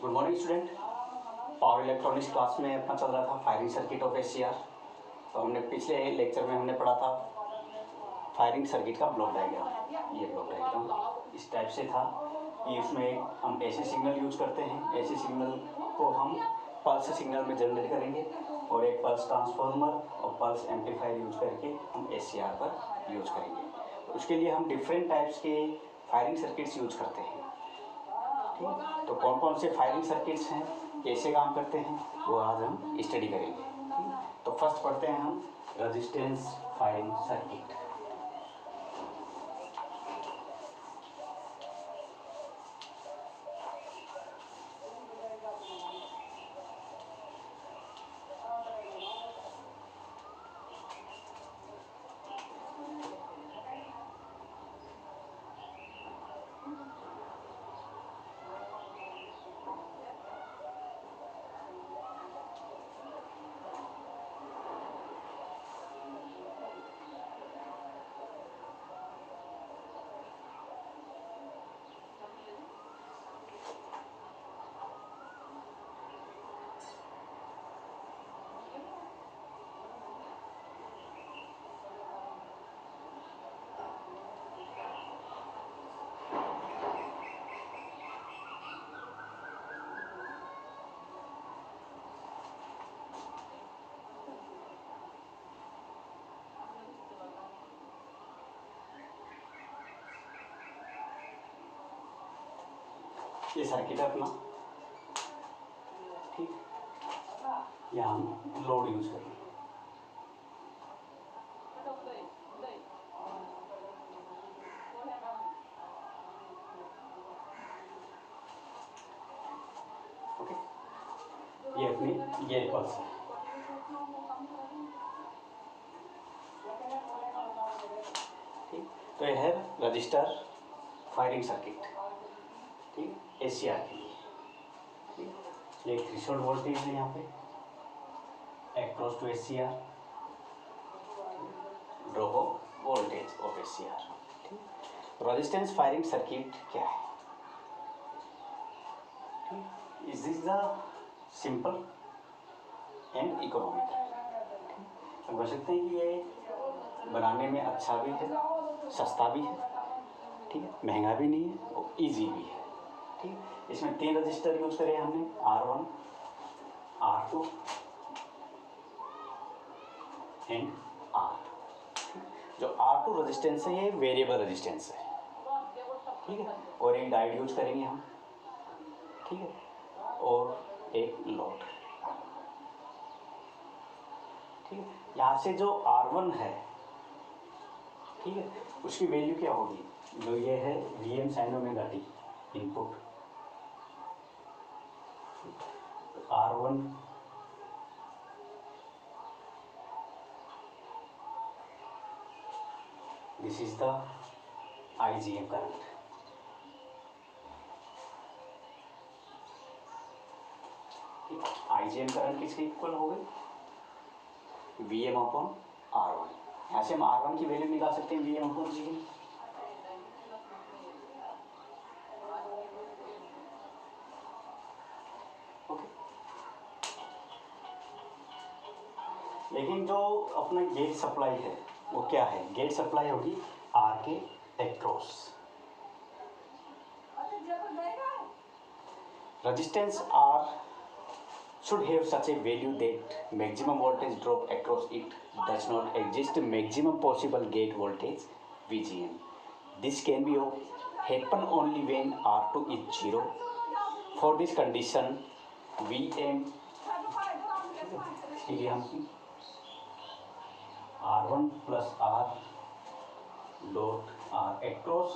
Good morning student. Power electronics class में अपना चल रहा था फायरिंग सर्किट ऑफ एचसीआर। तो हमने पिछले लेक्चर में हमने पढ़ा था फायरिंग सर्किट का ब्लॉक डायग्राम। ये ब्लॉक डायग्राम इस टाइप से था कि उसमें हम ऐसे सिग्नल यूज करते हैं, ऐसे सिग्नल को हम पल्स सिग्नल में जनरेट करेंगे और एक पल्स ट्रांसफार्मर और पल्स एम्पलीफायर यूज करके हम एचसीआर पर यूज करेंगे। उसके लिए हम डिफरेंट टाइप्स के फायरिंग सर्किट्स यूज करते हैं। ठीक, तो कौन कौन से फायरिंग सर्किट्स हैं, कैसे काम करते हैं, वो आज हम स्टडी करेंगे। तो फर्स्ट पढ़ते हैं हम रेजिस्टेंस फायरिंग सर्किट। ये सर्किट है अपना। ठीक, यहाँ हम लोड यूज करेंगे। ओके, ये अपनी ये पल्स है। ठीक, तो यह है रजिस्टर फायरिंग सर्किट। ठीक, एचसीआर के लिए। ठीक, ये थ्रेशोल्ड वोल्टेज है यहाँ पे across to HCR, drop of voltage of HCR. ठीक, रेजिस्टेंस फायरिंग सर्किट क्या है? Is this the simple and economical. हम कह सकते हैं कि ये बनाने में अच्छा भी है, सस्ता भी है, ठीक है, महंगा भी नहीं है और इजी भी है। ठीक, इसमें 3 रजिस्टर यूज करे हमने, R1, R2 एंड R। जो R2 रेजिस्टेंस है ये वेरिएबल रेजिस्टेंस है। ठीक है, और एक डायोड यूज करेंगे हम। ठीक है, और एक लोड। ठीक है, यहाँ से जो R1 है, ठीक है, उसकी वैल्यू क्या होगी? जो ये है Vm sin omega t input R1 this is the IgM current. IgM current किसके इक्वल हो गई? Vm upon R1। यहाँ से हम R1 की वैल्यू निकाल सकते हैं Vm अपॉन Gm। ओके, लेकिन जो अपना गेट सप्लाई है वो क्या है? गेट सप्लाई होगी R के across. Resistance R should have such a value that maximum voltage drop across it does not exist maximum possible gate voltage VGM. This can be happen only when R2 is 0. For this condition VM इसलिए हम R1 plus R load R across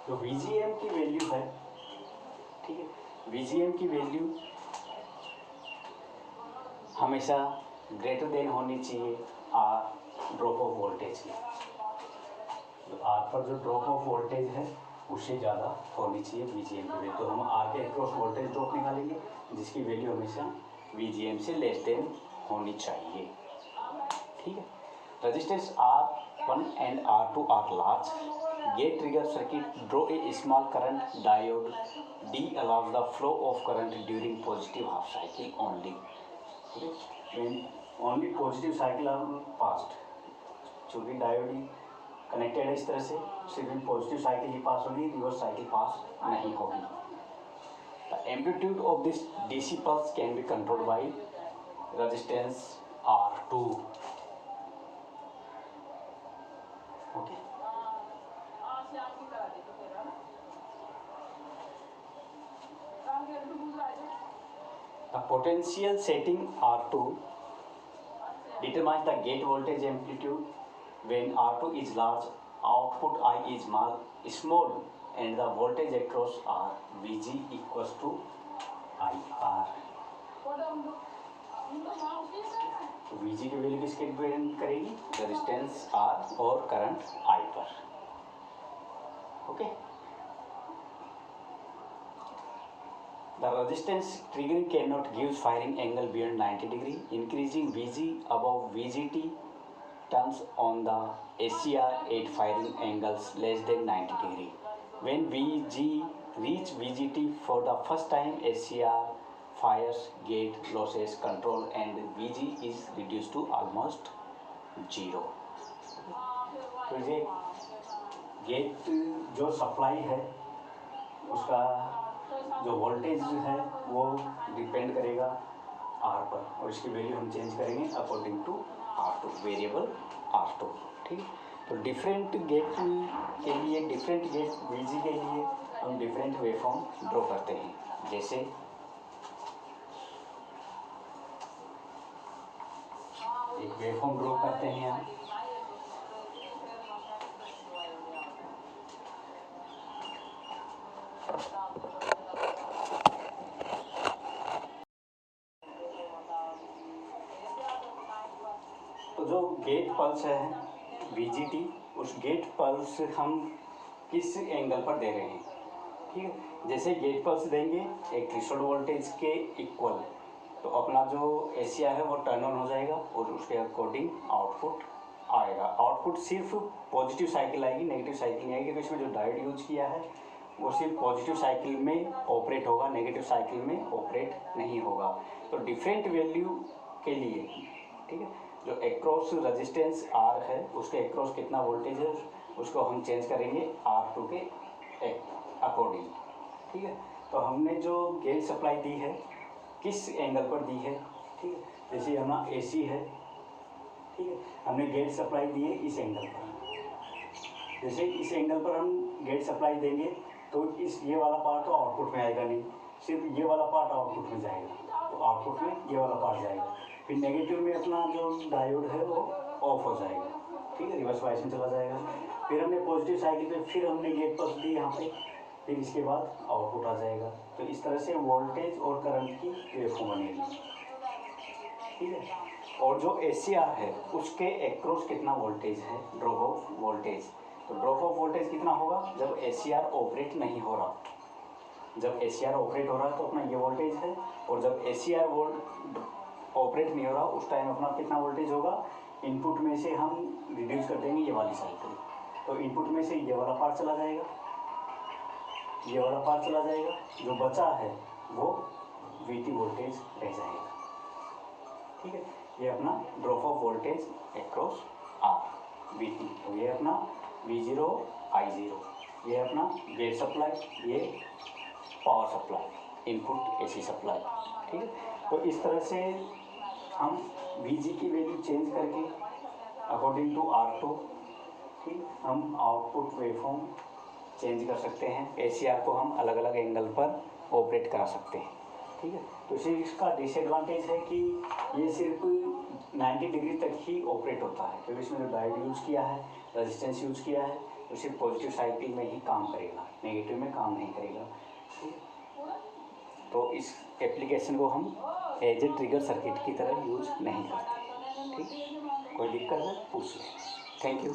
तो VGM की value है, ठीक है, VGM की value हमेशा greater than होनी चाहिए R ड्रॉप ऑफ वोल्टेज की। तो R पर जो ड्रॉप ऑफ वोल्टेज है उससे ज़्यादा होनी चाहिए VGM की वैल्यू। तो हम R के अक्रॉस वोल्टेज ड्रॉप निकालेंगे जिसकी वैल्यू हमेशा VGM से लेस देन होनी चाहिए। ठीक है, resistance R1 and R2 are large, gate trigger circuit draw a small current. Diode D allows the flow of current during positive half cycle only. Okay? When only positive cycle are passed. चूँकि diode connected है इस तरह से, सिर्फ positive cycle ही पास होगी, reverse cycle पास नहीं होगी. The amplitude of this DC pulse can be controlled by resistance R2. Okay. The potential setting R2 determines the gate voltage amplitude. When R2 is large, output I is small, and the voltage across R Vg equals to IR. तो Vg की value किसके depend करेगी? Resistance R और current I पर. Okay. The resistance triggering cannot give firing angle beyond 90 degree. Increasing Vg above Vgt turns on the SCR at firing angles less than 90 degree. When Vg reach Vgt for the first time, SCR fires, gate losses control, and Vg is reduced to almost 0. तो ये gate जो supply है उसका जो voltage है वो depend करेगा R पर, और इसकी वैल्यू हम चेंज करेंगे according to R2, variable R2. ठीक है. तो डिफरेंट गेट के लिए, डिफरेंट गेट Vg के लिए हम डिफरेंट वेवफॉर्म ड्रॉ करते हैं. जैसे एक वेवफॉर्म ड्रॉ करते हैं हम. तो जो गेट पल्स है Vgt, उस गेट पल्स हम किस एंगल पर दे रहे हैं. ठीक है. जैसे गेट पल्स देंगे एक थ्रेशोल्ड वोल्टेज के इक्वल, तो अपना जो SCR है वो टर्न ऑन हो जाएगा और उसके अकॉर्डिंग आउटपुट आएगा. आउटपुट सिर्फ पॉजिटिव साइकिल आएगी, नेगेटिव साइकिल नहीं आएगी. तो इसमें जो डायोड यूज किया है वो सिर्फ पॉजिटिव साइकिल में ऑपरेट होगा, नेगेटिव साइकिल में ऑपरेट नहीं होगा. तो डिफरेंट वैल्यू के लिए, ठीक है, जो एक्रॉस रेजिस्टेंस R है उसके एक्रॉस कितना वोल्टेज है उसको हम चेंज करेंगे R2 के अकॉर्डिंग. ठीक है. तो हमने जो गेट सप्लाई दी है किस एंगल पर दी है. ठीक है. जैसे हमारा AC है. ठीक है. हमने गेट सप्लाई दी है इस एंगल पर. जैसे इस एंगल पर हम गेट सप्लाई देंगे तो ये वाला पार्ट तो आउटपुट में आएगा नहीं, सिर्फ ये वाला पार्ट आउटपुट में जाएगा. तो आउटपुट में ये वाला पार्ट जाएगा. फिर नेगेटिव में अपना जो डायोड है वो ऑफ हो जाएगा. ठीक है. रिवर्स वाइस में चला जाएगा. फिर हमने पॉजिटिव साइकिल पे फिर हमने गेट पल्स दी यहाँ पे, फिर इसके बाद आउटपुट आ जाएगा. तो इस तरह से वोल्टेज और करंट की वेवफॉर्म बनेगी. ठीक है. और जो SCR है उसके एक्रॉस कितना वोल्टेज है, ड्रॉप ऑफ वोल्टेज. तो ड्रॉप ऑफ वोल्टेज कितना होगा जब SCR ऑपरेट नहीं हो रहा. जब SCR ऑपरेट हो रहा है तो अपना ये वोल्टेज है, और जब SCR ऑपरेट नहीं हो रहा उस टाइम अपना कितना वोल्टेज होगा. इनपुट में से हम रिड्यूस कर देंगे ये वाली साइकिल, तो इनपुट में से ये वाला पार्ट चला जाएगा, ये वाला पार्ट चला जाएगा. जो बचा है वो VT वोल्टेज रह जाएगा. ठीक है. ये अपना drop of voltage across R VT. तो ये अपना V0 I0, ये अपना गेट सप्लाई, ये power supply, input AC supply. ठीक है. तो इस तरह से हम Vg की वैल्यू चेंज करके अकॉर्डिंग टू R2, ठीक, हम आउटपुट वेवफॉर्म चेंज कर सकते हैं. SCR को हम अलग अलग एंगल पर ऑपरेट करा सकते हैं. ठीक है. तो इसका डिसएडवांटेज है कि ये सिर्फ 90 डिग्री तक ही ऑपरेट होता है, क्योंकि इसमें जो डायोड यूज़ किया है, रेजिस्टेंस यूज़ किया है, तो सिर्फ पॉजिटिव साइकिल में ही काम करेगा, नेगेटिव में काम नहीं करेगा. तो इस एप्लीकेशन को हम एज ए ट्रिगर सर्किट की तरह यूज़ नहीं करते. ठीक. कोई दिक्कत है पूछ लें. Thank you.